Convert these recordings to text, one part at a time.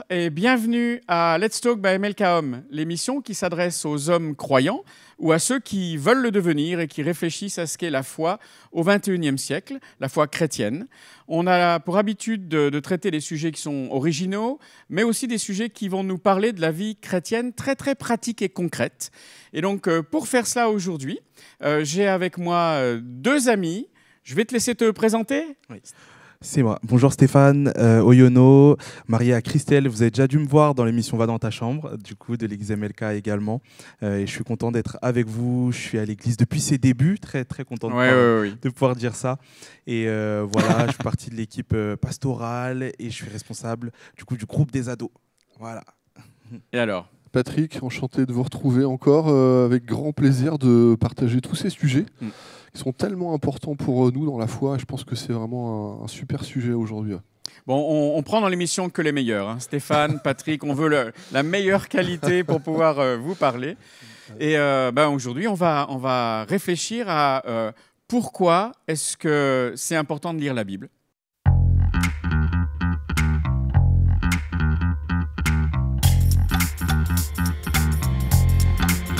et bienvenue à Let's Talk by MLK Homme, l'émission qui s'adresse aux hommes croyants ou à ceux qui veulent le devenir et qui réfléchissent à ce qu'est la foi au XXIe siècle, la foi chrétienne. On a pour habitude de traiter des sujets qui sont originaux, mais aussi des sujets qui vont nous parler de la vie chrétienne très très pratique et concrète. Et donc pour faire cela aujourd'hui, j'ai avec moi deux amis. Je vais te laisser te présenter. Oui. C'est moi. Bonjour Stéphane, Oyono, Maria, Christelle. Vous avez déjà dû me voir dans l'émission Va dans ta chambre, du coup, de l'église MLK également. Et je suis content d'être avec vous. Je suis à l'église depuis ses débuts, très très content de pouvoir dire ça. Et voilà, je suis partie de l'équipe pastorale et je suis responsable du coup du groupe des ados. Voilà. Et alors ? Patrick, enchanté de vous retrouver encore, avec grand plaisir de partager tous ces sujets qui sont tellement importants pour nous dans la foi. Et je pense que c'est vraiment un super sujet aujourd'hui. Bon, on prend dans l'émission que les meilleurs. Hein. Stéphane, Patrick, on veut la meilleure qualité pour pouvoir vous parler. Et aujourd'hui, on va réfléchir à pourquoi est-ce que c'est important de lire la Bible.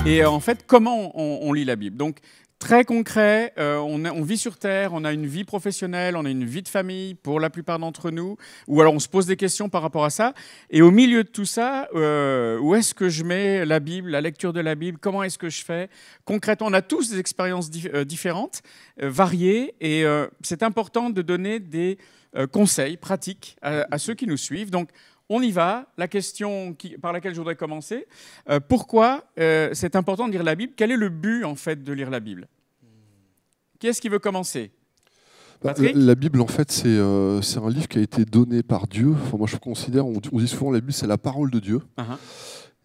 Et en fait, comment on lit la Bible ? Donc, très concret, on vit sur Terre, on a une vie professionnelle, on a une vie de famille pour la plupart d'entre nous, ou alors on se pose des questions par rapport à ça. Et au milieu de tout ça, où est-ce que je mets la Bible, la lecture de la Bible ? Comment est-ce que je fais ? Concrètement, on a tous des expériences différentes, variées, et c'est important de donner des conseils pratiques à ceux qui nous suivent. Donc, on y va. La question par laquelle je voudrais commencer, pourquoi c'est important de lire la Bible ? Quel est le but, en fait, de lire la Bible ? Qui est-ce qui veut commencer ? Patrick ? La Bible, en fait, c'est un livre qui a été donné par Dieu. Enfin, moi, je considère, on dit souvent la Bible, c'est la parole de Dieu.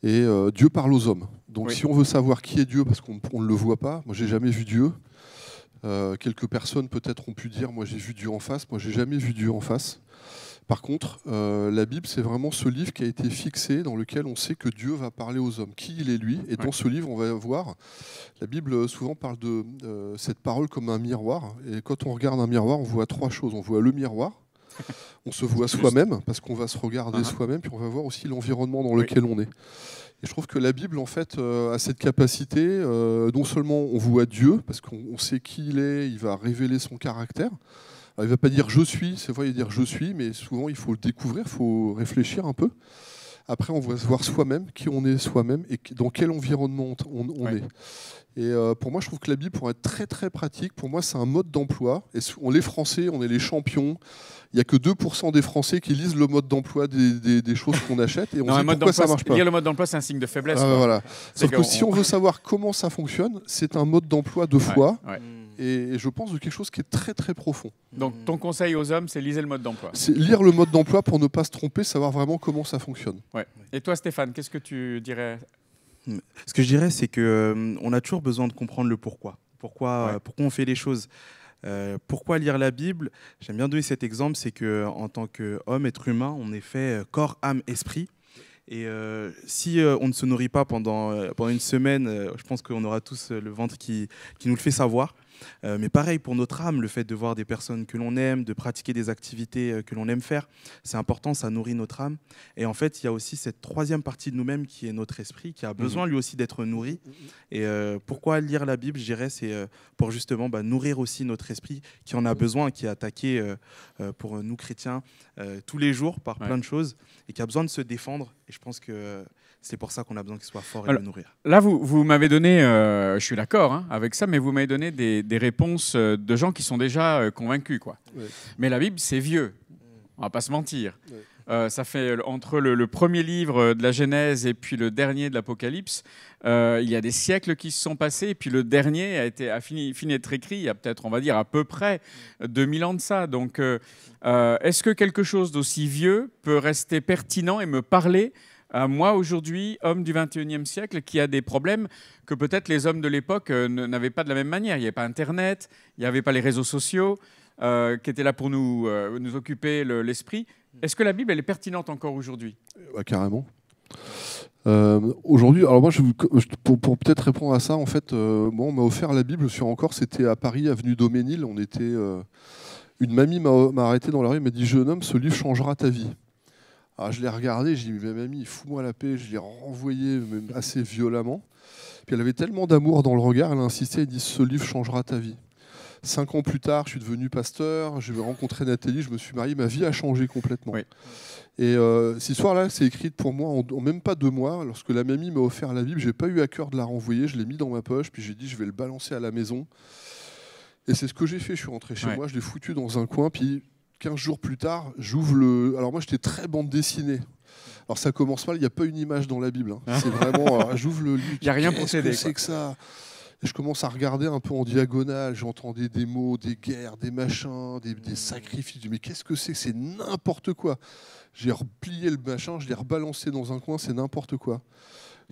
Et Dieu parle aux hommes. Donc, si on veut savoir qui est Dieu, parce qu'on ne le voit pas, moi, j'ai jamais vu Dieu. Quelques personnes, peut-être, ont pu dire, moi, j'ai vu Dieu en face. Moi, j'ai jamais vu Dieu en face. Par contre, la Bible, c'est vraiment ce livre qui a été fixé, dans lequel on sait que Dieu va parler aux hommes, qui il est lui. Et dans ce livre, on va voir, la Bible souvent parle de cette parole comme un miroir. Et quand on regarde un miroir, on voit trois choses. On voit le miroir, on se voit soi-même, parce qu'on va se regarder soi-même, puis on va voir aussi l'environnement dans lequel on est. Et je trouve que la Bible, en fait, a cette capacité, non seulement on voit Dieu, parce qu'on sait qui il est, il va révéler son caractère. Alors, il ne va pas dire « je suis », c'est vrai, il va dire « je suis », mais souvent il faut le découvrir, il faut réfléchir un peu. Après, on va se voir soi-même, qui on est soi-même et dans quel environnement on est. Et pour moi, je trouve que la Bible, pour être très très pratique, pour moi, c'est un mode d'emploi. Et on est Français, on est les champions. Il n'y a que 2% des Français qui lisent le mode d'emploi des choses qu'on achète. Et on sait pourquoi ça ne marche pas. Lire le mode d'emploi, c'est un signe de faiblesse. Voilà. Sauf que si on veut savoir comment ça fonctionne, c'est un mode d'emploi de foi. Et je pense de quelque chose qui est très très profond. Donc ton conseil aux hommes, c'est lisez le mode d'emploi. C'est lire le mode d'emploi pour ne pas se tromper, savoir vraiment comment ça fonctionne. Et toi Stéphane, qu'est-ce que tu dirais ? Ce que je dirais, c'est qu'on a toujours besoin de comprendre le pourquoi. Pourquoi on fait les choses. Pourquoi lire la Bible ? J'aime bien donner cet exemple, c'est qu'en tant qu'homme, être humain, on est fait corps, âme, esprit. Et si on ne se nourrit pas pendant une semaine, je pense qu'on aura tous le ventre qui nous le fait savoir. Mais pareil pour notre âme, le fait de voir des personnes que l'on aime, de pratiquer des activités que l'on aime faire, c'est important, ça nourrit notre âme. Et en fait, il y a aussi cette troisième partie de nous-mêmes qui est notre esprit, qui a besoin lui aussi d'être nourri. Et pourquoi lire la Bible, je dirais, c'est pour justement nourrir aussi notre esprit qui en a besoin, qui est attaqué pour nous chrétiens tous les jours par plein de choses et qui a besoin de se défendre. Et je pense que c'est pour ça qu'on a besoin qu'il soit fort et de le nourrir. Là, vous m'avez donné, je suis d'accord avec ça, mais vous m'avez donné des réponses de gens qui sont déjà convaincus. Mais la Bible, c'est vieux, on ne va pas se mentir. Ça fait entre le premier livre de la Genèse et puis le dernier de l'Apocalypse, il y a des siècles qui se sont passés, et puis le dernier a fini d'être écrit il y a peut-être, on va dire, à peu près 2000 ans de ça. Donc, est-ce que quelque chose d'aussi vieux peut rester pertinent et me parler à moi, aujourd'hui, homme du XXIe siècle, qui a des problèmes que peut-être les hommes de l'époque n'avaient pas de la même manière. Il n'y avait pas Internet, il n'y avait pas les réseaux sociaux qui étaient là pour nous occuper l'esprit. Est-ce que la Bible, elle est pertinente encore aujourd'hui ? Carrément. Aujourd'hui, alors moi, pour peut-être répondre à ça, en fait, on m'a offert la Bible c'était à Paris, avenue Daumesnil. On était, une mamie m'a arrêté dans la rue, elle m'a dit « Jeune homme, ce livre changera ta vie ». Alors, je l'ai regardé, j'ai dit, mais mamie, fous-moi la paix. Je l'ai renvoyé même assez violemment. Puis elle avait tellement d'amour dans le regard, elle a insisté, elle dit, ce livre changera ta vie. 5 ans plus tard, je suis devenu pasteur, j'ai rencontré Nathalie, je me suis marié, ma vie a changé complètement. Oui. Et cette histoire-là, c'est écrite pour moi en même pas 2 mois. Lorsque la mamie m'a offert la Bible, je n'ai pas eu à cœur de la renvoyer, je l'ai mis dans ma poche, puis j'ai dit, je vais le balancer à la maison. Et c'est ce que j'ai fait, je suis rentré chez moi, je l'ai foutu dans un coin, puis 15 jours plus tard, j'ouvre le... Alors moi, j'étais très bande dessinée. Alors ça commence mal, il n'y a pas une image dans la Bible. Hein. C'est vraiment, j'ouvre le livre, il n'y a rien pour t'aider. C'est que ça. Et je commence à regarder un peu en diagonale, j'entendais des mots, des guerres, des machins, des sacrifices. Je dis, mais qu'est-ce que c'est? C'est n'importe quoi. J'ai replié le machin, je l'ai rebalancé dans un coin, c'est n'importe quoi.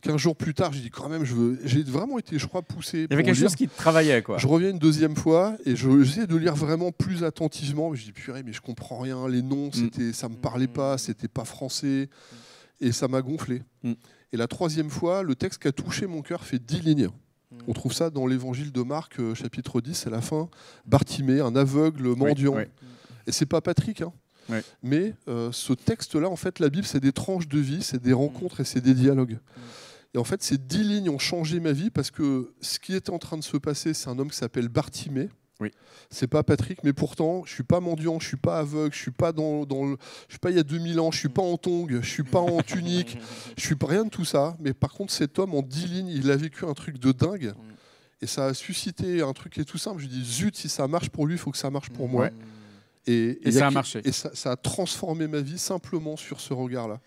15 jours plus tard, j'ai dit quand même, j'ai vraiment été, je crois, poussé. Il y avait quelque chose qui te travaillait, quoi. Je reviens une 2e fois et j'essaie de lire vraiment plus attentivement. Je dis, purée, mais je comprends rien. Les noms, ça me parlait pas, c'était pas français. Et ça m'a gonflé. Et la 3e fois, le texte qui a touché mon cœur fait 10 lignes. On trouve ça dans l'évangile de Marc, chapitre 10, à la fin. Bartimée, un aveugle mendiant. Oui. Et c'est pas Patrick, hein. Oui. Mais ce texte-là, en fait, la Bible, c'est des tranches de vie, c'est des rencontres et c'est des dialogues. Et en fait, ces 10 lignes ont changé ma vie parce que ce qui était en train de se passer, c'est un homme qui s'appelle Bartimée. Oui. C'est pas Patrick, mais pourtant, je suis pas mendiant, je suis pas aveugle, je suis pas je suis pas il y a 2000 ans, je suis pas en tongs, je suis pas en tunique, je suis pas rien de tout ça. Mais par contre, cet homme, en 10 lignes, il a vécu un truc de dingue. Et ça a suscité un truc qui est tout simple. Je dis, zut, si ça marche pour lui, il faut que ça marche pour moi. Et ça a marché. Et ça a transformé ma vie simplement sur ce regard-là.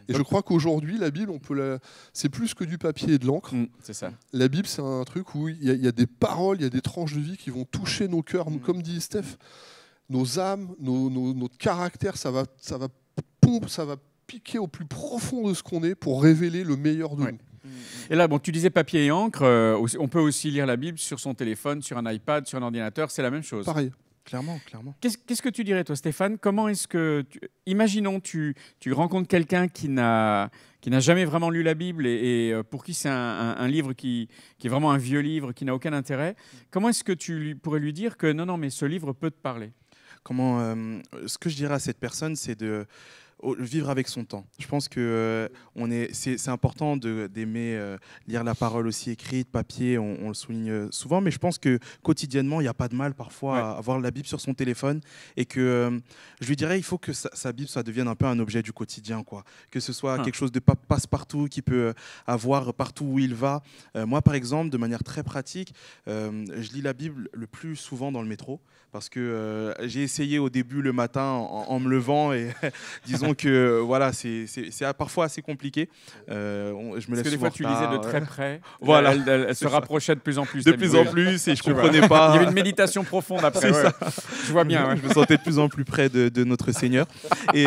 Et je crois qu'aujourd'hui, la Bible, c'est plus que du papier et de l'encre. C'est ça. La Bible, c'est un truc où il y a des paroles, il y a des tranches de vie qui vont toucher nos cœurs. Comme dit Steph, nos âmes, notre caractère, ça va piquer au plus profond de ce qu'on est pour révéler le meilleur de nous. Et là, bon, tu disais papier et encre. On peut aussi lire la Bible sur son téléphone, sur un iPad, sur un ordinateur. C'est la même chose. Pareil. Clairement. Qu'est-ce que tu dirais, toi, Stéphane? Comment est-ce que... Imaginons, tu rencontres quelqu'un qui n'a jamais vraiment lu la Bible et pour qui c'est un livre qui est vraiment un vieux livre, qui n'a aucun intérêt. Comment est-ce que tu pourrais lui dire que non, mais ce livre peut te parler? Ce que je dirais à cette personne, c'est de vivre avec son temps. Je pense que c'est important d'aimer lire la parole aussi écrite, papier, on le souligne souvent, mais je pense que quotidiennement, il n'y a pas de mal parfois à avoir la Bible sur son téléphone et que je lui dirais il faut que sa Bible ça devienne un peu un objet du quotidien, quoi. Que ce soit quelque chose de passe-partout qu'il peut avoir partout où il va. Moi, par exemple, de manière très pratique, je lis la Bible le plus souvent dans le métro parce que j'ai essayé au début le matin en me levant et disons que voilà, c'est parfois assez compliqué. Je me laisse que des fois tu lisais de très près. Voilà, elle se rapprochait de plus en plus. De plus en plus, et je comprenais pas. Il y avait une méditation profonde après. Ouais. Je vois bien. Je me sentais de plus en plus près de notre Seigneur. Et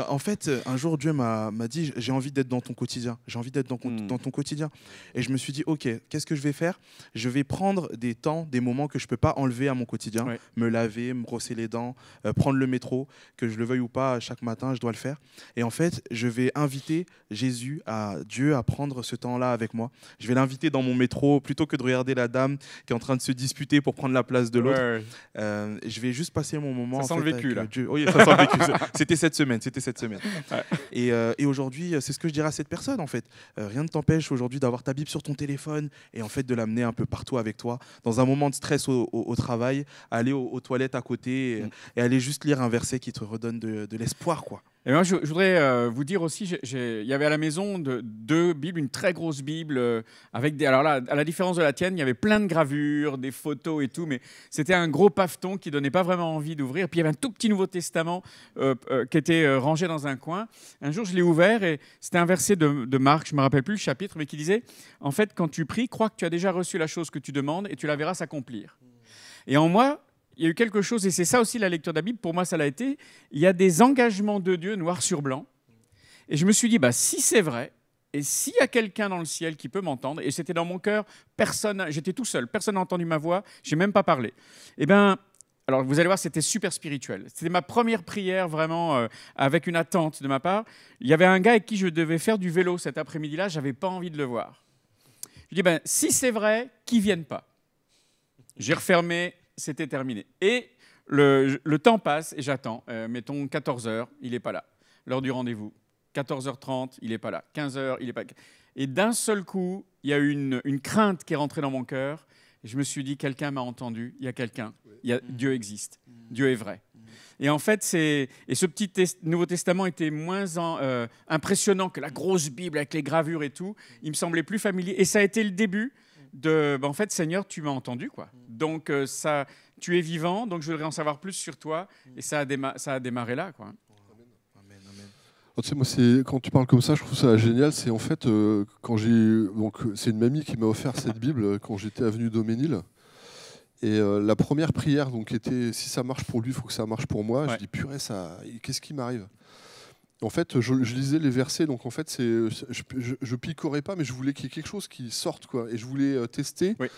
en fait, un jour, Dieu m'a dit j'ai envie d'être dans ton quotidien. J'ai envie d'être dans ton quotidien. Et je me suis dit ok, qu'est-ce que je vais faire? Je vais prendre des moments que je peux pas enlever à mon quotidien. Ouais. Me laver, me brosser les dents, prendre le métro, que je le veuille ou pas, chaque matin, je dois le faire. Et en fait, je vais inviter Dieu à prendre ce temps-là avec moi. Je vais l'inviter dans mon métro, plutôt que de regarder la dame qui est en train de se disputer pour prendre la place de l'autre. Ouais. Je vais juste passer mon moment. Ça sent le vécu, là. Dieu. Oui, ça sent le vécu. C'était cette semaine. Ouais. Et aujourd'hui, c'est ce que je dirais à cette personne, en fait. Rien ne t'empêche aujourd'hui d'avoir ta Bible sur ton téléphone et en fait de l'amener un peu partout avec toi. Dans un moment de stress au travail, aller aux toilettes à côté et aller juste lire un verset qui te redonne de l'espoir, quoi. Et moi, je voudrais vous dire aussi, il y avait à la maison deux Bibles, une très grosse Bible, avec alors là, à la différence de la tienne, il y avait plein de gravures, des photos et tout, mais c'était un gros paveton qui donnait pas vraiment envie d'ouvrir. Puis il y avait un tout petit Nouveau Testament qui était rangé dans un coin. Un jour, je l'ai ouvert et c'était un verset de Marc, je me rappelle plus le chapitre, mais qui disait, en fait, quand tu pries, crois que tu as déjà reçu la chose que tu demandes et tu la verras s'accomplir. Et en moi, il y a eu quelque chose, et c'est ça aussi la lecture de la Bible, pour moi ça l'a été, il y a des engagements de Dieu noir sur blanc. Et je me suis dit, si c'est vrai, et s'il y a quelqu'un dans le ciel qui peut m'entendre, et c'était dans mon cœur, j'étais tout seul, personne n'a entendu ma voix, je n'ai même pas parlé. Eh bien, alors vous allez voir, c'était super spirituel. C'était ma première prière vraiment avec une attente de ma part. Il y avait un gars avec qui je devais faire du vélo cet après-midi-là, je n'avais pas envie de le voir. Je dis, si c'est vrai, qu'il ne vienne pas. J'ai refermé. C'était terminé. Et le temps passe et j'attends. Mettons 14 heures, il n'est pas là. l'heure du rendez-vous. 14h30, il n'est pas là. 15h, il n'est pas là. Et d'un seul coup, il y a eu une crainte qui est rentrée dans mon cœur. Et je me suis dit, quelqu'un m'a entendu, il y a quelqu'un, Dieu existe, Dieu est vrai. Et en fait, ce petit Nouveau Testament était moins impressionnant que la grosse Bible avec les gravures et tout. Il me semblait plus familier. Et ça a été le début de, en fait, Seigneur, tu m'as entendu, quoi. Donc, tu es vivant, donc je voudrais en savoir plus sur toi. Et ça a démarré là, quoi. Tu sais, moi, quand tu parles comme ça, je trouve ça génial. C'est en fait, c'est une mamie qui m'a offert cette Bible quand j'étais avenue Daumesnil. Et la première prière, donc, était si ça marche pour lui, il faut que ça marche pour moi. Ouais. Je dis purée, qu'est-ce qui m'arrive? En fait, je lisais les versets, donc en fait, je picorais pas, mais je voulais qu'il y ait quelque chose qui sorte, quoi. Et je voulais tester. Oui.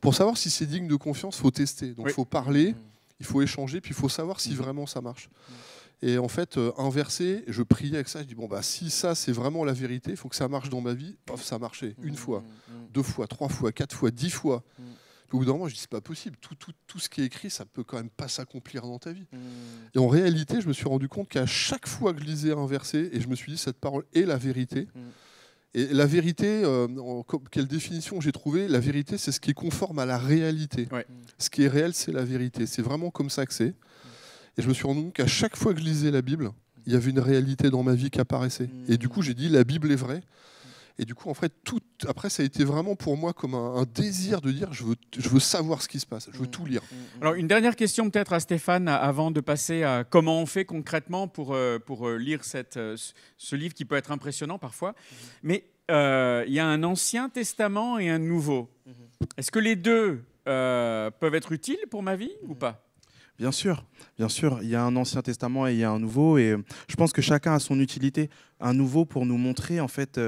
Pour savoir si c'est digne de confiance, il faut tester. Donc, il faut parler, il faut échanger, puis il faut savoir si vraiment ça marche. Et en fait, un verset, je priais avec ça, je dis bon, si ça c'est vraiment la vérité, il faut que ça marche dans ma vie. Pof, ça marchait. Une fois, 2 fois, 3 fois, 4 fois, 10 fois. Puis au bout d'un moment, je dis c'est pas possible. Tout ce qui est écrit, ça peut quand même pas s'accomplir dans ta vie. Et en réalité, je me suis rendu compte qu'à chaque fois que je lisais un verset, et je me suis dit cette parole est la vérité. Et la vérité, quelle définition j'ai trouvée? La vérité, c'est ce qui est conforme à la réalité. Ouais. Ce qui est réel, c'est la vérité. C'est vraiment comme ça que c'est. Et je me suis rendu compte qu'à chaque fois que je lisais la Bible, il y avait une réalité dans ma vie qui apparaissait. Et du coup, j'ai dit, la Bible est vraie. Et du coup, en fait, après, ça a été vraiment pour moi comme un désir de dire, je veux savoir ce qui se passe, je veux tout lire. Alors, une dernière question peut-être à Stéphane, avant de passer à comment on fait concrètement pour lire ce livre qui peut être impressionnant parfois. Mais il y a un Ancien Testament et un Nouveau. Est-ce que les deux peuvent être utiles pour ma vie ou pas ? Bien sûr, il y a un Ancien Testament et il y a un Nouveau, et je pense que chacun a son utilité. Un Nouveau pour nous montrer en fait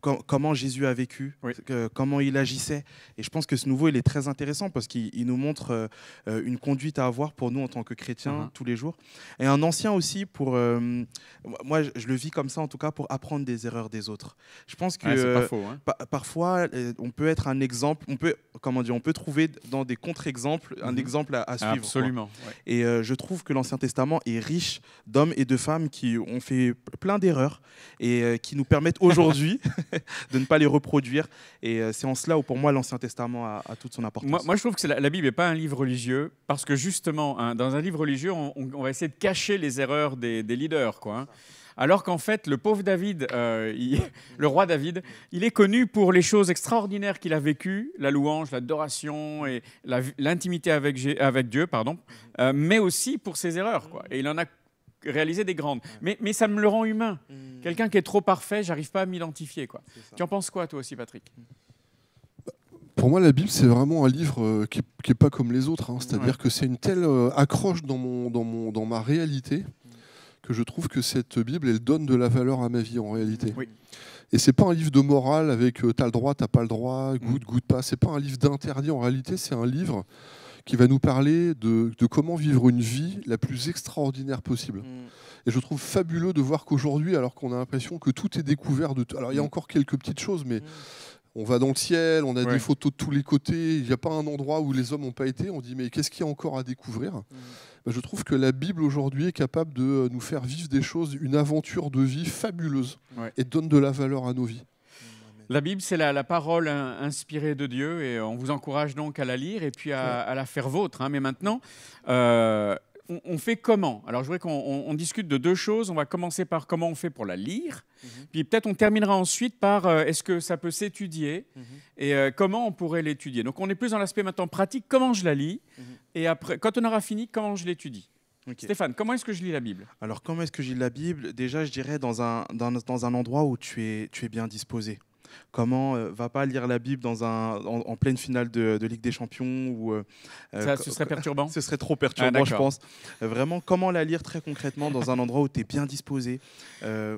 comment Jésus a vécu, oui. Comment il agissait. Et je pense que ce Nouveau, il est très intéressant parce qu'il nous montre une conduite à avoir pour nous en tant que chrétiens tous les jours. Et un Ancien aussi pour... moi, je le vis comme ça en tout cas, pour apprendre des erreurs des autres. Je pense que c'est pas faux, hein. Parfois, on peut être un exemple, on peut trouver dans des contre-exemples un exemple à suivre. Absolument. Ouais. Et je trouve que l'Ancien Testament est riche d'hommes et de femmes qui ont fait plein d'erreurs et qui nous permettent aujourd'hui de ne pas les reproduire. Et c'est en cela où, pour moi, l'Ancien Testament a toute son importance. Moi, je trouve que la Bible n'est pas un livre religieux, parce que justement, dans un livre religieux, on va essayer de cacher les erreurs des leaders, quoi, hein. Alors qu'en fait, le pauvre David, le roi David, il est connu pour les choses extraordinaires qu'il a vécues, la louange, l'adoration et l'intimité avec Dieu, mais aussi pour ses erreurs, quoi. Et il en a réalisé des grandes. Mais ça me le rend humain. Quelqu'un qui est trop parfait, j'arrive pas à m'identifier, quoi. Tu en penses quoi, toi aussi, Patrick ? Pour moi, la Bible, c'est vraiment un livre qui est pas comme les autres, hein. C'est-à-dire que c'est une telle accroche dans ma réalité que je trouve que cette Bible, elle donne de la valeur à ma vie en réalité. Oui. Et c'est pas un livre de morale avec t'as le droit, t'as pas le droit, goûte pas. C'est pas un livre d'interdit en réalité, c'est un livre qui va nous parler de comment vivre une vie la plus extraordinaire possible. Et je trouve fabuleux de voir qu'aujourd'hui, alors qu'on a l'impression que tout est découvert de tout. Alors il y a encore quelques petites choses, mais on va dans le ciel, on a des photos de tous les côtés, il n'y a pas un endroit où les hommes n'ont pas été, on dit mais qu'est-ce qu'il y a encore à découvrir ? Je trouve que la Bible aujourd'hui est capable de nous faire vivre des choses, une aventure de vie fabuleuse, et donne de la valeur à nos vies. La Bible, c'est la parole inspirée de Dieu, et on vous encourage donc à la lire et puis à la faire vôtre, hein. Mais maintenant, on fait comment ? Alors, je voudrais qu'on discute de deux choses. On va commencer par comment on fait pour la lire, puis peut-être on terminera ensuite par est-ce que ça peut s'étudier, et comment on pourrait l'étudier. Donc, on est plus dans l'aspect maintenant pratique, comment je la lis, et après, quand on aura fini, comment je l'étudie. Okay. Stéphane, comment est-ce que je lis la Bible ? Alors, comment est-ce que je lis la Bible ? Déjà, je dirais dans un endroit où tu es bien disposé. Comment va pas lire la Bible en pleine finale de Ligue des Champions ou ce serait perturbant. Ce serait trop perturbant, je pense. Vraiment, comment la lire très concrètement dans un endroit où tu es bien disposé.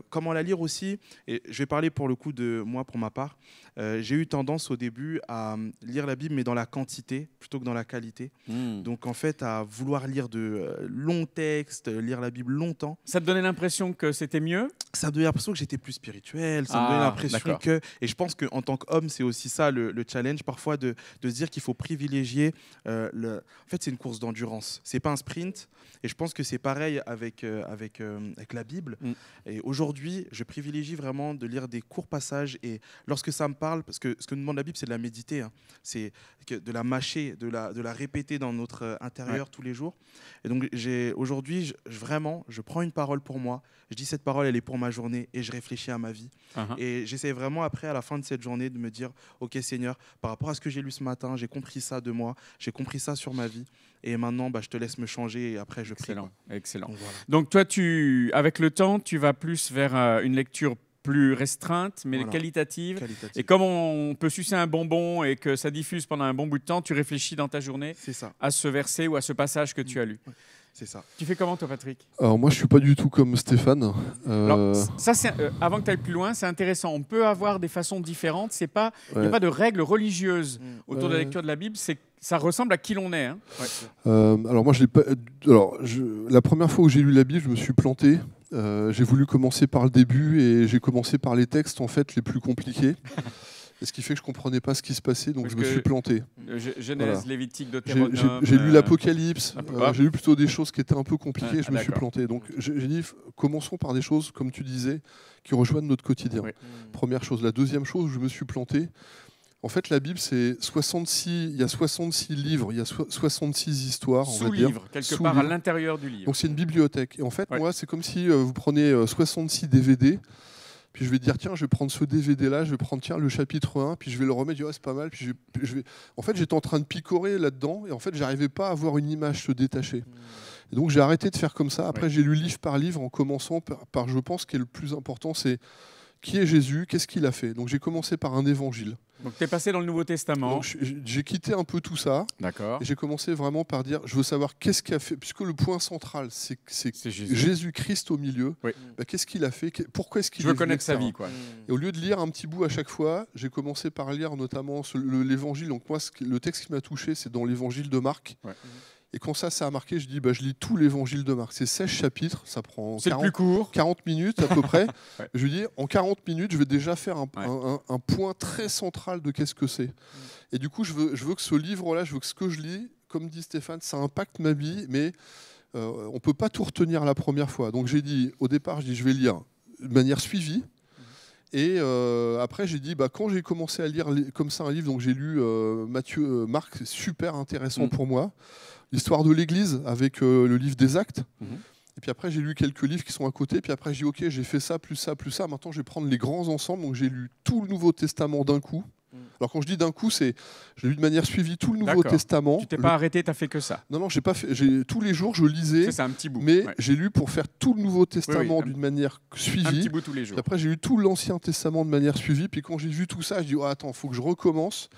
Comment la lire aussi, et je vais parler pour le coup de moi, pour ma part, j'ai eu tendance au début à lire la Bible, mais dans la quantité plutôt que dans la qualité. Donc en fait, à vouloir lire de longs textes, lire la Bible longtemps. Ça te donnait l'impression que c'était mieux? Ça me donnait l'impression que j'étais plus spirituel. Ça me donnait l'impression que... Et je pense qu'en tant qu'homme, c'est aussi ça le challenge parfois de se dire qu'il faut privilégier... En fait, c'est une course d'endurance. C'est pas un sprint. Et je pense que c'est pareil avec la Bible. Et aujourd'hui, je privilégie vraiment de lire des courts passages. Et lorsque ça me parle, parce que ce que nous demande la Bible, c'est de la méditer. Hein. C'est de la mâcher, de la répéter dans notre intérieur tous les jours. Et donc aujourd'hui, je prends une parole pour moi. Je dis cette parole, elle est pour ma journée. Et je réfléchis à ma vie. Et j'essaie vraiment après, à la fin de cette journée, de me dire, OK Seigneur, par rapport à ce que j'ai lu ce matin, j'ai compris ça de moi. J'ai compris ça sur ma vie. Et maintenant, je te laisse me changer et après, je prie. Excellent. Donc, voilà. Donc toi, avec le temps, tu vas plus vers une lecture plus restreinte, mais qualitative. Et comme on peut sucer un bonbon et que ça diffuse pendant un bon bout de temps, tu réfléchis dans ta journée à ce verset ou à ce passage que tu as lu. C'est ça. Tu fais comment, toi, Patrick? Alors moi, je suis pas du tout comme Stéphane. Alors, ça, avant que tu ailles plus loin, c'est intéressant. On peut avoir des façons différentes. Il n'y a pas de règles religieuses autour de la lecture de la Bible. Ça ressemble à qui l'on est. Hein. Alors moi, je l'ai pas. Alors, la première fois où j'ai lu la Bible, je me suis planté. J'ai voulu commencer par le début et j'ai commencé par les textes en fait les plus compliqués. Et ce qui fait que je ne comprenais pas ce qui se passait, donc je me suis planté. Genèse, Lévitique, Deutéronome. J'ai lu l'Apocalypse, j'ai lu plutôt des choses qui étaient un peu compliquées, je me suis planté. Donc j'ai dit, commençons par des choses, comme tu disais, qui rejoignent notre quotidien. Première chose. La deuxième chose où je me suis planté, en fait, la Bible, c'est 66. Il y a 66 livres, il y a 66 histoires. Sous-livres, quelque part à l'intérieur du livre. Donc c'est une bibliothèque. Et en fait, moi, c'est comme si vous prenez 66 DVD. Puis je vais dire, tiens, je vais prendre ce DVD-là, je vais prendre le chapitre 1, puis je vais le remettre, c'est pas mal. Puis En fait, j'étais en train de picorer là-dedans, et en fait, j'arrivais pas à avoir une image se détacher. Et donc, j'ai arrêté de faire comme ça. Après, j'ai lu livre par livre, en commençant par, je pense, ce qui est le plus important, c'est qui est Jésus, qu'est-ce qu'il a fait. Donc, j'ai commencé par un évangile. Donc, tu es passé dans le Nouveau Testament. J'ai quitté un peu tout ça. D'accord. Et j'ai commencé vraiment par dire, je veux savoir qu'est-ce qu'il a fait, puisque le point central, c'est Jésus-Christ au milieu. Qu'est-ce qu'il a fait, pourquoi est-ce qu'il Je veux connaître sa vie, quoi. Et au lieu de lire un petit bout à chaque fois, j'ai commencé par lire notamment l'évangile. Donc moi, le texte qui m'a touché, c'est dans l'évangile de Marc. Et quand ça a marqué, je dis, je lis tout l'évangile de Marc. C'est 16 chapitres, ça prend 40 minutes à peu près. Je lui dis, en 40 minutes, je vais déjà faire un point très central de qu'est-ce que c'est. Et du coup, je veux que ce livre-là, je veux que ce que je lis, comme dit Stéphane, ça impacte ma vie, mais on ne peut pas tout retenir la première fois. Donc j'ai dit, au départ, je vais lire de manière suivie. Et après, j'ai dit, quand j'ai commencé à lire comme ça un livre, donc j'ai lu Marc, c'est super intéressant pour moi. L'histoire de l'Église avec le livre des Actes. Et puis après, j'ai lu quelques livres qui sont à côté. Puis après, j'ai dit, OK, j'ai fait ça, plus ça, plus ça. Maintenant, je vais prendre les grands ensembles. Donc, j'ai lu tout le Nouveau Testament d'un coup. Alors, quand je dis d'un coup, j'ai lu de manière suivie tout le Nouveau Testament. Tu t'es pas arrêté, tu as fait que ça? Non, j'ai pas fait. Tous les jours, je lisais. C'est un petit bout. Mais j'ai lu pour faire tout le Nouveau Testament d'une manière suivie. Un petit bout tous les jours. Puis après, j'ai lu tout l'Ancien Testament de manière suivie. Puis quand j'ai vu tout ça, je dis, attends, il faut que je recommence.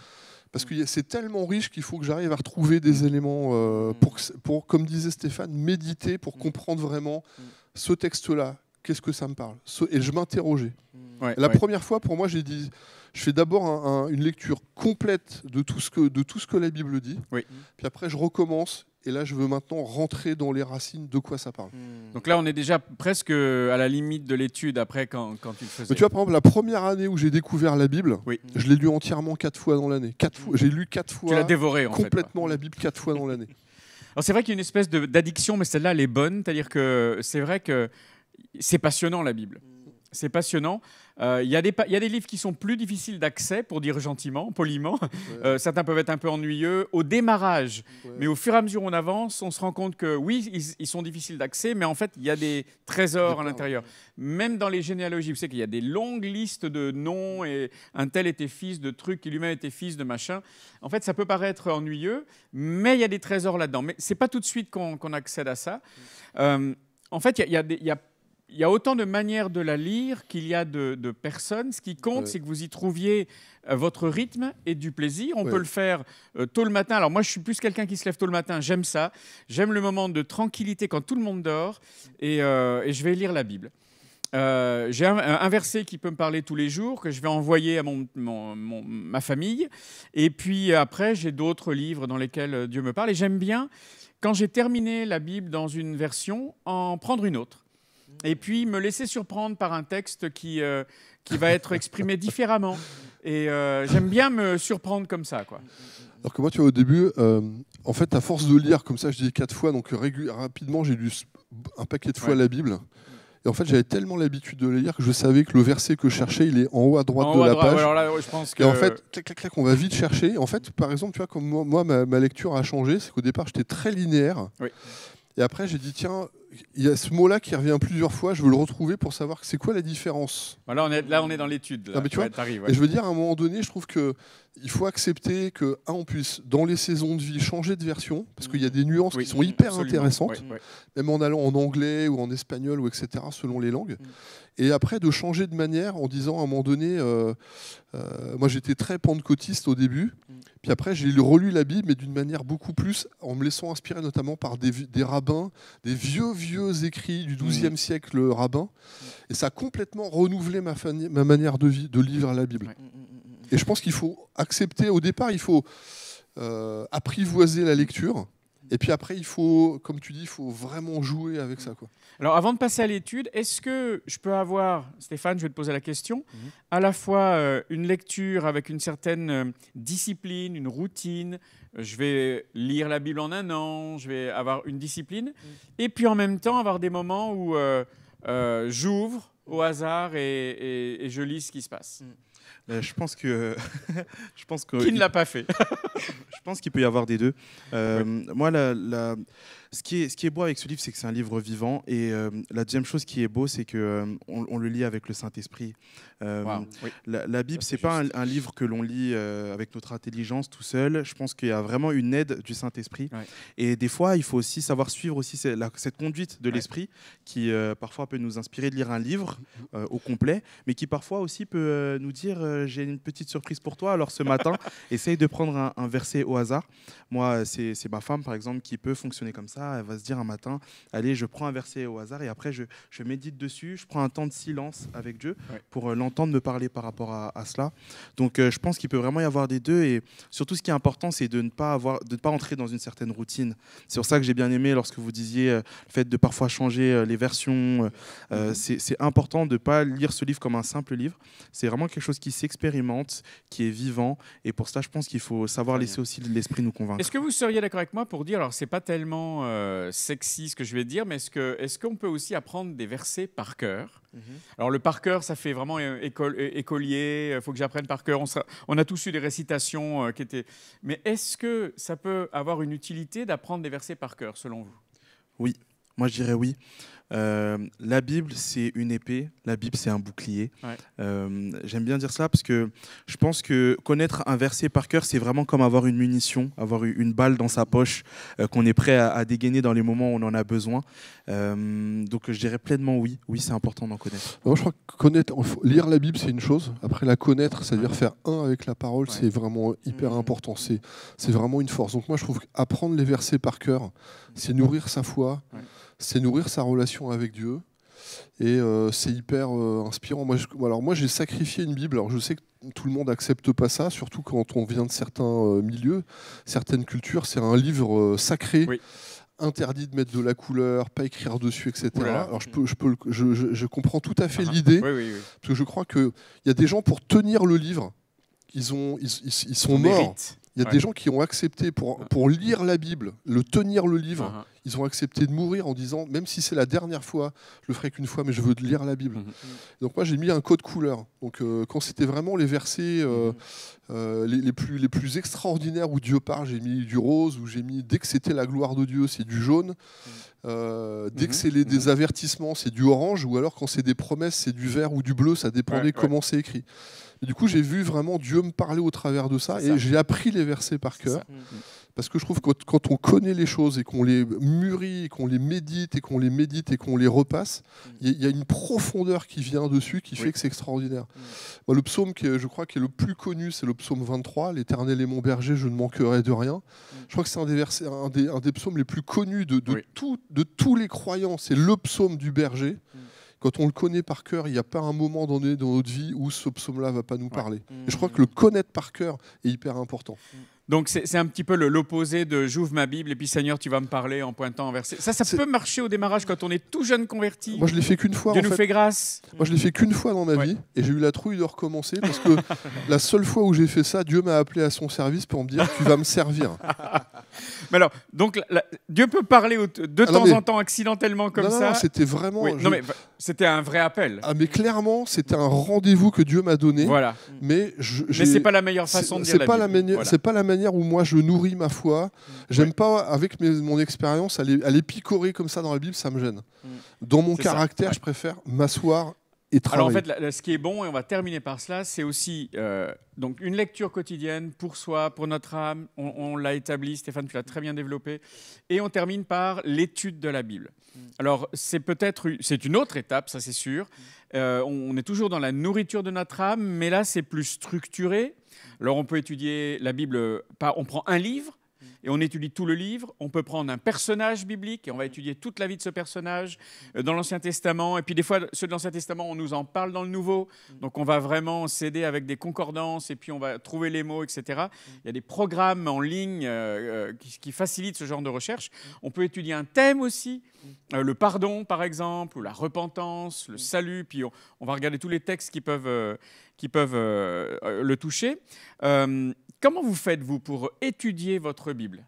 Parce que c'est tellement riche qu'il faut que j'arrive à retrouver des éléments pour, comme disait Stéphane, méditer, pour comprendre vraiment ce texte-là. Qu'est-ce que ça me parle? Et je m'interrogeais. La première fois, pour moi, j'ai dit, je fais d'abord une lecture complète de tout ce que la Bible dit. Puis après, je recommence. Et là, je veux maintenant rentrer dans les racines de quoi ça parle. Donc là, on est déjà presque à la limite de l'étude après quand tu le faisais. Mais tu vois, par exemple, la première année où j'ai découvert la Bible, je l'ai lu entièrement 4 fois dans l'année. J'ai lu 4 fois. Tu l'as dévoré, en complètement la Bible 4 fois dans l'année. Alors c'est vrai qu'il y a une espèce d'addiction, mais celle-là, elle est bonne. C'est-à-dire que c'est vrai que c'est passionnant, la Bible. C'est passionnant. Il y a des livres qui sont plus difficiles d'accès, pour dire gentiment, poliment. Certains peuvent être un peu ennuyeux au démarrage. Mais au fur et à mesure où on avance, on se rend compte que oui, ils sont difficiles d'accès, mais en fait, il y a des trésors à l'intérieur. Même dans les généalogies, vous savez qu'il y a des longues listes de noms, et un tel était fils de trucs, qui lui-même était fils de machin. En fait, ça peut paraître ennuyeux, mais il y a des trésors là-dedans. Mais ce n'est pas tout de suite qu'on accède à ça. En fait, il y a autant de manières de la lire qu'il y a de personnes. Ce qui compte, c'est que vous y trouviez votre rythme et du plaisir. On peut le faire tôt le matin. Alors moi, je suis plus quelqu'un qui se lève tôt le matin. J'aime ça. J'aime le moment de tranquillité quand tout le monde dort. Et je vais lire la Bible. j'ai un verset qui peut me parler tous les jours, que je vais envoyer à ma famille. Et puis après, j'ai d'autres livres dans lesquels Dieu me parle. Et j'aime bien, quand j'ai terminé la Bible dans une version, en prendre une autre. Et puis me laisser surprendre par un texte qui va être exprimé différemment. Et j'aime bien me surprendre comme ça, quoi. Alors que moi, tu vois, au début, en fait, à force de lire, comme ça, je dis 4 fois, donc rapidement, j'ai lu un paquet de fois la Bible. Et en fait, j'avais tellement l'habitude de lire que je savais que le verset que je cherchais, il est en haut à droite de la page. Alors là, je pense que... Et en fait, clac, on va vite chercher. En fait, par exemple, tu vois, comme moi ma lecture a changé, c'est qu'au départ, j'étais très linéaire. Oui. Et après, j'ai dit, tiens, il y a ce mot-là qui revient plusieurs fois, je veux le retrouver pour savoir c'est quoi la différence. Là, on est dans l'étude. Mais tu vois, et je veux dire, à un moment donné, je trouve qu'il faut accepter qu'on puisse, dans les saisons de vie, changer de version, parce qu'il y a des nuances qui sont hyper intéressantes, même en allant en anglais ou en espagnol, ou etc., selon les langues. Et après, de changer de manière en disant, à un moment donné, moi j'étais très pentecôtiste au début, puis après j'ai relu la Bible, mais d'une manière beaucoup plus, en me laissant inspirer notamment par des rabbins, des vieux écrits du XIIe siècle rabbins, et ça a complètement renouvelé ma manière de lire la Bible. Et je pense qu'il faut accepter, au départ, il faut apprivoiser la lecture, et puis après, il faut, comme tu dis, il faut vraiment jouer avec ça, quoi. Alors, avant de passer à l'étude, est-ce que je peux avoir, Stéphane, je vais te poser la question, à la fois une lecture avec une certaine discipline, une routine, je vais lire la Bible en un an, je vais avoir une discipline, et puis en même temps avoir des moments où j'ouvre au hasard et je lis ce qui se passe. Je pense que Qui ne l'a pas fait? Je pense qu'il peut y avoir des deux. Moi, ce qui est beau avec ce livre, c'est que c'est un livre vivant. Et la deuxième chose qui est beau, c'est qu'on le lit avec le Saint-Esprit. La Bible, c'est pas un livre que l'on lit avec notre intelligence tout seul. Je pense qu'il y a vraiment une aide du Saint-Esprit. Et des fois, il faut aussi savoir suivre aussi cette conduite de l'Esprit qui parfois peut nous inspirer de lire un livre au complet, mais qui parfois aussi peut nous dire j'ai une petite surprise pour toi. Alors ce matin, essaye de prendre un verset au hasard. Moi, c'est ma femme, par exemple, qui peut fonctionner comme ça. Elle va se dire un matin, allez, je prends un verset au hasard et après, je médite dessus. Je prends un temps de silence avec Dieu pour l'entendre me parler par rapport à cela. Donc, je pense qu'il peut vraiment y avoir des deux. Et surtout, ce qui est important, c'est de ne pas entrer dans une certaine routine. C'est pour ça que j'ai bien aimé lorsque vous disiez le fait de parfois changer les versions. C'est important de ne pas lire ce livre comme un simple livre. C'est vraiment quelque chose qui s'expérimente, qui est vivant. Et pour cela, je pense qu'il faut savoir laisser aussi l'Esprit nous convaincre. Est-ce que vous seriez d'accord avec moi pour dire, alors c'est pas tellement sexy ce que je vais dire, mais est-ce qu'on peut aussi apprendre des versets par cœur? Alors le par cœur, ça fait vraiment écolier, il faut que j'apprenne par cœur. On a tous eu des récitations qui étaient... Mais est-ce que ça peut avoir une utilité d'apprendre des versets par cœur, selon vous? Oui, moi je dirais oui. La Bible, c'est une épée. La Bible, c'est un bouclier. J'aime bien dire ça parce que je pense que connaître un verset par cœur, c'est vraiment comme avoir une munition, avoir une balle dans sa poche qu'on est prêt à dégainer dans les moments où on en a besoin. Donc, je dirais pleinement oui. Oui, c'est important d'en connaître. Moi, je crois que lire la Bible, c'est une chose. Après, la connaître, c'est-à-dire faire un avec la parole, c'est vraiment hyper important. C'est vraiment une force. Donc, moi, je trouve qu'apprendre les versets par cœur, c'est nourrir sa foi. C'est nourrir sa relation avec Dieu et c'est hyper inspirant. Moi, j'ai sacrifié une Bible. Alors, je sais que tout le monde n'accepte pas ça, surtout quand on vient de certains milieux, certaines cultures. C'est un livre sacré, interdit de mettre de la couleur, pas écrire dessus, etc. Alors, je comprends tout à fait l'idée, parce que je crois qu'il y a des gens, pour tenir le livre, ils sont morts. Il y a des gens qui ont accepté, pour lire la Bible, tenir le livre, ils ont accepté de mourir en disant, même si c'est la dernière fois, je le ferai qu'une fois, mais je veux lire la Bible. Donc moi, j'ai mis un code couleur. Donc quand c'était vraiment les versets les plus extraordinaires où Dieu parle, j'ai mis du rose, où j'ai mis, dès que c'était la gloire de Dieu, c'est du jaune. Dès que c'est des avertissements, c'est du orange, ou alors quand c'est des promesses, c'est du vert ou du bleu, ça dépendait comment c'est écrit. Et du coup, j'ai vu vraiment Dieu me parler au travers de ça, et j'ai appris les versets par cœur. Parce que je trouve que quand on connaît les choses et qu'on les mûrit, et qu'on les médite et qu'on les repasse, il y a une profondeur qui vient dessus qui fait que c'est extraordinaire. Moi, le psaume je crois qui est le plus connu, c'est le psaume 23, « L'Éternel est mon berger, je ne manquerai de rien ». Je crois que c'est un des psaumes les plus connus de tous les croyants. C'est le psaume du berger. Quand on le connaît par cœur, il n'y a pas un moment donné dans notre vie où ce psaume-là ne va pas nous parler. Et je crois que le connaître par cœur est hyper important. Donc c'est un petit peu l'opposé de j'ouvre ma Bible et puis Seigneur tu vas me parler en pointant un verset. Ça peut marcher au démarrage quand on est tout jeune converti. Moi je l'ai fait qu'une fois. Dieu nous fait grâce. Moi je l'ai fait qu'une fois dans ma vie et j'ai eu la trouille de recommencer parce que la seule fois où j'ai fait ça, Dieu m'a appelé à son service pour me dire tu vas me servir. Mais alors, donc Dieu peut parler de temps en temps accidentellement comme ça. Non, c'était vraiment. Non, mais c'était un vrai appel. Ah, mais clairement, c'était un rendez-vous que Dieu m'a donné. Voilà. Mais c'est pas la meilleure façon de dire la Bible. C'est pas la manière où moi je nourris ma foi. J'aime pas, avec mon expérience, aller picorer comme ça dans la Bible, ça me gêne. Dans mon caractère, je préfère m'asseoir et travailler. Alors en fait, ce qui est bon, et on va terminer par cela, c'est aussi donc une lecture quotidienne pour soi, pour notre âme. On l'a établi, Stéphane, tu l'as très bien développé. Et on termine par l'étude de la Bible. Alors c'est une autre étape, ça c'est sûr. On est toujours dans la nourriture de notre âme, mais là c'est plus structuré. Alors on peut étudier la Bible, on prend un livre, et on étudie tout le livre. On peut prendre un personnage biblique et on va étudier toute la vie de ce personnage dans l'Ancien Testament. Et puis des fois, ceux de l'Ancien Testament, on nous en parle dans le Nouveau. Donc on va vraiment s'aider avec des concordances et puis on va trouver les mots, etc. Il y a des programmes en ligne qui facilitent ce genre de recherche. On peut étudier un thème aussi, le pardon par exemple, ou la repentance, le salut. Puis on va regarder tous les textes qui peuvent le toucher. Comment vous faites-vous pour étudier votre Bible ?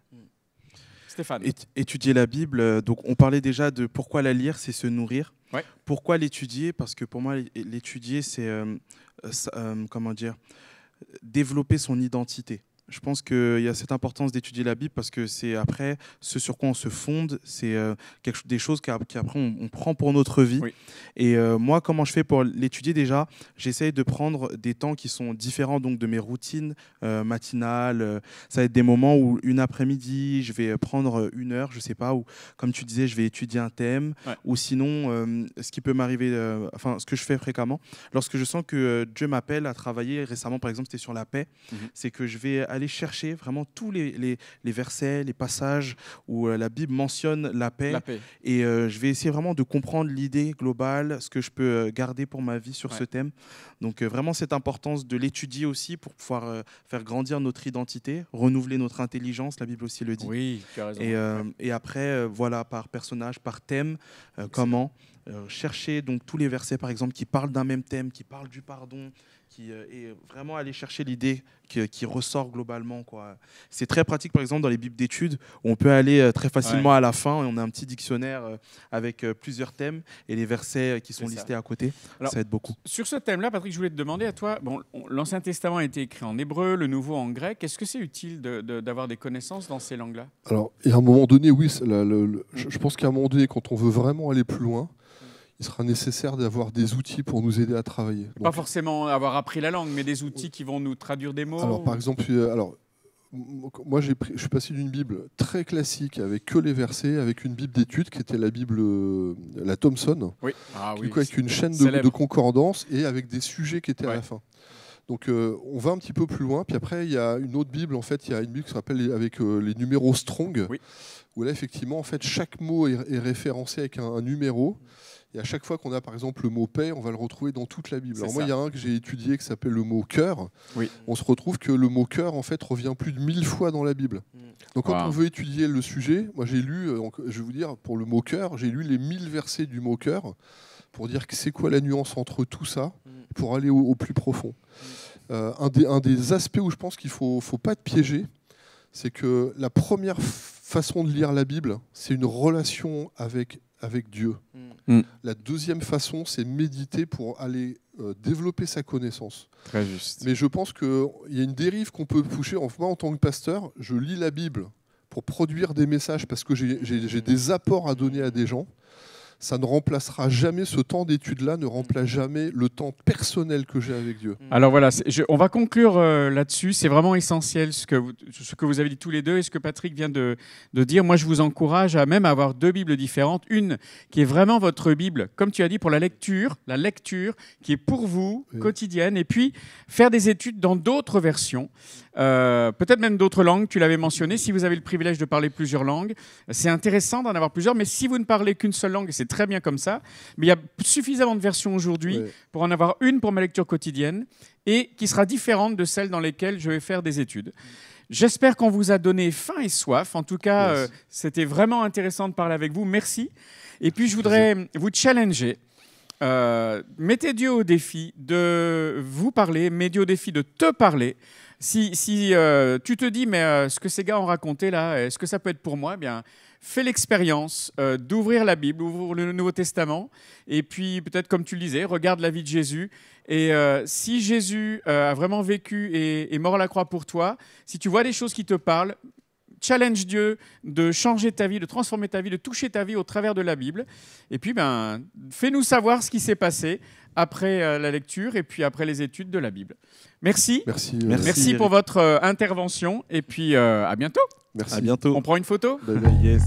Stéphane. Étudier la Bible, donc on parlait déjà de pourquoi la lire, c'est se nourrir. Ouais. Pourquoi l'étudier ? Parce que pour moi, l'étudier, c'est développer son identité. Je pense qu'il y a cette importance d'étudier la Bible parce que c'est après ce sur quoi on se fonde, c'est des choses qu'après on prend pour notre vie. Oui. Et moi, comment je fais pour l'étudier déjà ? J'essaye de prendre des temps qui sont différents donc, de mes routines matinales. Ça va être des moments où une après-midi, je vais prendre 1 heure, je ne sais pas, ou comme tu disais, je vais étudier un thème. Ouais. Ou sinon, ce qui peut m'arriver, ce que je fais fréquemment, lorsque je sens que Dieu m'appelle à travailler, récemment par exemple, c'était sur la paix, c'est que je vais aller chercher vraiment tous les versets, les passages où la Bible mentionne la paix. Et je vais essayer vraiment de comprendre l'idée globale, ce que je peux garder pour ma vie sur ce thème. Donc vraiment cette importance de l'étudier aussi pour pouvoir faire grandir notre identité, renouveler notre intelligence, la Bible aussi le dit. Oui, tu as raison. Et après, voilà, par personnage, par thème, comment chercher donc tous les versets par exemple qui parlent d'un même thème, qui parlent du pardon, et vraiment aller chercher l'idée qui ressort globalement, quoi. C'est très pratique par exemple dans les bibles d'études où on peut aller très facilement à la fin et on a un petit dictionnaire avec plusieurs thèmes et les versets qui sont listés à côté. Alors, ça aide beaucoup. Sur ce thème-là, Patrick, je voulais te demander à toi, l'Ancien Testament a été écrit en hébreu, le Nouveau en grec. Est-ce que c'est utile d'avoir des connaissances dans ces langues-là ? Alors, et à un moment donné, oui, je pense qu'à un moment donné, quand on veut vraiment aller plus loin, il sera nécessaire d'avoir des outils pour nous aider à travailler. Donc, pas forcément avoir appris la langue, mais des outils qui vont nous traduire des mots. Alors, par exemple, moi, je suis passé d'une Bible très classique avec que les versets, avec une Bible d'études qui était la Bible, la Thomson, avec une chaîne de concordance et avec des sujets qui étaient à la fin. Donc, on va un petit peu plus loin. Puis après, il y a une autre Bible. En fait, il y a une Bible qui s'appelle avec les numéros Strong, où là, effectivement, en fait, chaque mot est référencé avec un numéro. Et à chaque fois qu'on a par exemple le mot paix, on va le retrouver dans toute la Bible. Alors moi, il y a un que j'ai étudié qui s'appelle le mot cœur. On se retrouve que le mot cœur en fait revient plus de 1000 fois dans la Bible. Donc quand on veut étudier le sujet, moi j'ai lu, je vais vous dire, pour le mot cœur, j'ai lu les 1000 versets du mot cœur pour dire que c'est quoi la nuance entre tout ça, pour aller au plus profond. Un des aspects où je pense qu'il faut pas être piégé, c'est que la première façon de lire la Bible, c'est une relation avec Dieu. La deuxième façon, c'est méditer pour aller développer sa connaissance. Très juste. Mais je pense qu'il y a une dérive qu'on peut toucher. Moi, en tant que pasteur, je lis la Bible pour produire des messages parce que j'ai des apports à donner à des gens. Ça ne remplacera jamais, ce temps d'étude-là ne remplace jamais le temps personnel que j'ai avec Dieu. Alors voilà, on va conclure là-dessus. C'est vraiment essentiel ce que vous avez dit tous les deux et ce que Patrick vient de dire. Moi, je vous encourage à même avoir 2 Bibles différentes. Une qui est vraiment votre Bible, comme tu as dit, pour la lecture qui est pour vous, quotidienne, et puis faire des études dans d'autres versions. Peut-être même d'autres langues, tu l'avais mentionné. Si vous avez le privilège de parler plusieurs langues, c'est intéressant d'en avoir plusieurs, mais si vous ne parlez qu'une seule langue, et c'est très bien comme ça. Mais il y a suffisamment de versions aujourd'hui pour en avoir une pour ma lecture quotidienne et qui sera différente de celle dans lesquelles je vais faire des études. J'espère qu'on vous a donné faim et soif. En tout cas, c'était vraiment intéressant de parler avec vous. Merci. Et puis, je voudrais vous challenger. Mettez Dieu au défi de vous parler, mettez Dieu au défi de te parler. Si tu te dis, mais ce que ces gars ont raconté là, est-ce que ça peut être pour moi ? Eh bien, fais l'expérience d'ouvrir la Bible, ouvre le Nouveau Testament, et puis peut-être comme tu le disais, regarde la vie de Jésus. Et si Jésus a vraiment vécu et est mort à la croix pour toi, si tu vois des choses qui te parlent, challenge Dieu de changer ta vie, de transformer ta vie, de toucher ta vie au travers de la Bible. Et puis, fais-nous savoir ce qui s'est passé après la lecture et puis après les études de la Bible. Merci. Merci pour votre intervention. Et puis, à bientôt. Merci. À bientôt. On prend une photo ? Yes.